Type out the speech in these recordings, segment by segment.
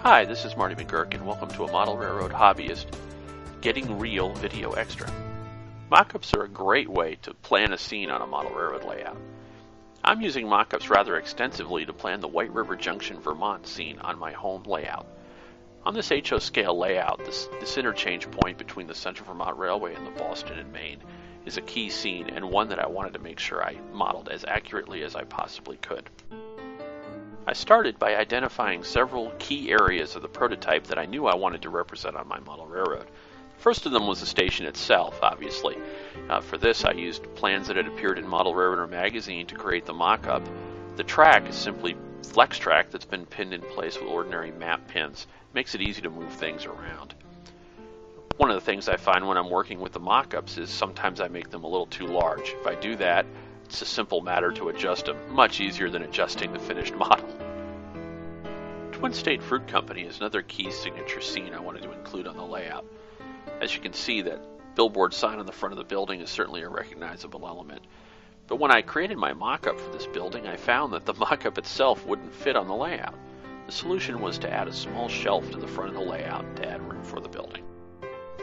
Hi, this is Marty McGurk, and welcome to a Model Railroad Hobbyist Getting Real video extra. Mockups are a great way to plan a scene on a model railroad layout. I'm using mockups rather extensively to plan the White River Junction, Vermont scene on my home layout. On this HO scale layout, this interchange point between the Central Vermont Railway and the Boston and Maine is a key scene, and one that I wanted to make sure I modeled as accurately as I possibly could. I started by identifying several key areas of the prototype that I knew I wanted to represent on my model railroad. The first of them was the station itself, obviously. For this, I used plans that had appeared in Model Railroader magazine to create the mock-up. The track is simply flex track that's been pinned in place with ordinary map pins. It makes it easy to move things around. One of the things I find when I'm working with the mock-ups is sometimes I make them a little too large. If I do that, it's a simple matter to adjust them, much easier than adjusting the finished model. Twin State Fruit Company is another key signature scene I wanted to include on the layout. As you can see, that billboard sign on the front of the building is certainly a recognizable element. But when I created my mock-up for this building, I found that the mock-up itself wouldn't fit on the layout. The solution was to add a small shelf to the front of the layout to add room for the building.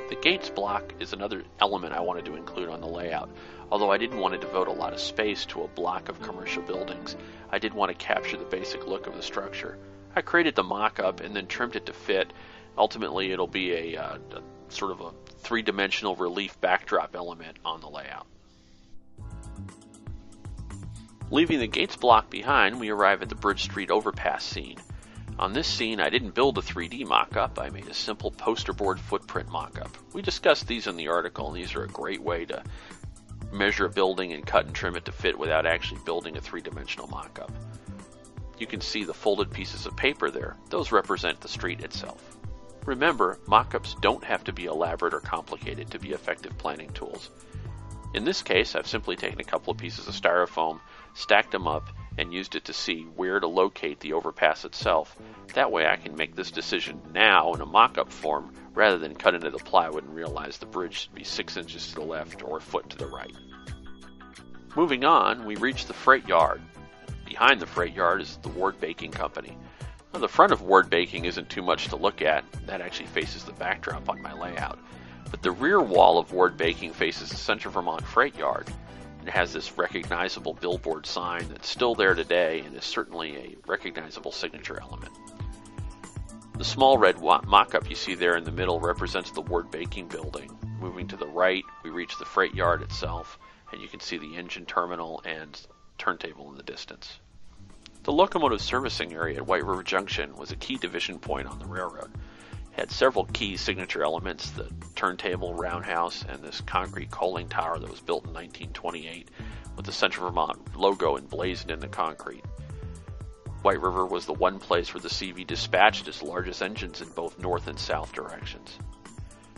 The gates block is another element I wanted to include on the layout. Although I didn't want to devote a lot of space to a block of commercial buildings, I did want to capture the basic look of the structure. I created the mock-up and then trimmed it to fit. Ultimately, it'll be a sort of a three-dimensional relief backdrop element on the layout. Leaving the gates block behind, we arrive at the Bridge Street overpass scene. On this scene, I didn't build a 3D mock-up, I made a simple poster board footprint mock-up. We discussed these in the article, and these are a great way to measure a building and cut and trim it to fit without actually building a three-dimensional mock-up. You can see the folded pieces of paper there. Those represent the street itself. Remember, mock-ups don't have to be elaborate or complicated to be effective planning tools. In this case, I've simply taken a couple of pieces of styrofoam, stacked them up, and used it to see where to locate the overpass itself. That way I can make this decision now in a mock-up form rather than cut into the plywood and realize the bridge should be 6 inches to the left or a foot to the right. Moving on, we reach the freight yard. Behind the freight yard is the Ward Baking Company. Now, the front of Ward Baking isn't too much to look at. That actually faces the backdrop on my layout. But the rear wall of Ward Baking faces the Central Vermont Freight Yard. It has this recognizable billboard sign that's still there today and is certainly a recognizable signature element. The small red mock-up you see there in the middle represents the Ward Baking building. Moving to the right, we reach the freight yard itself, and you can see the engine terminal and turntable in the distance. The locomotive servicing area at White River Junction was a key division point on the railroad. It had several key signature elements, the turntable, roundhouse, and this concrete coaling tower that was built in 1928 with the Central Vermont logo emblazoned in the concrete. White River was the one place where the CV dispatched its largest engines in both north and south directions.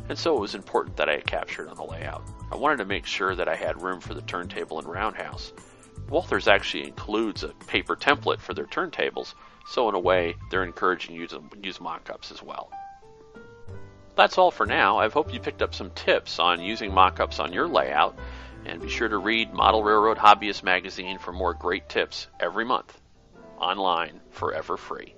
And so it was important that I captured on the layout. I wanted to make sure that I had room for the turntable and roundhouse. Walthers actually includes a paper template for their turntables, so in a way, they're encouraging you to use mock-ups as well. That's all for now. I hope you picked up some tips on using mock-ups on your layout, and be sure to read Model Railroad Hobbyist magazine for more great tips every month, online, forever free.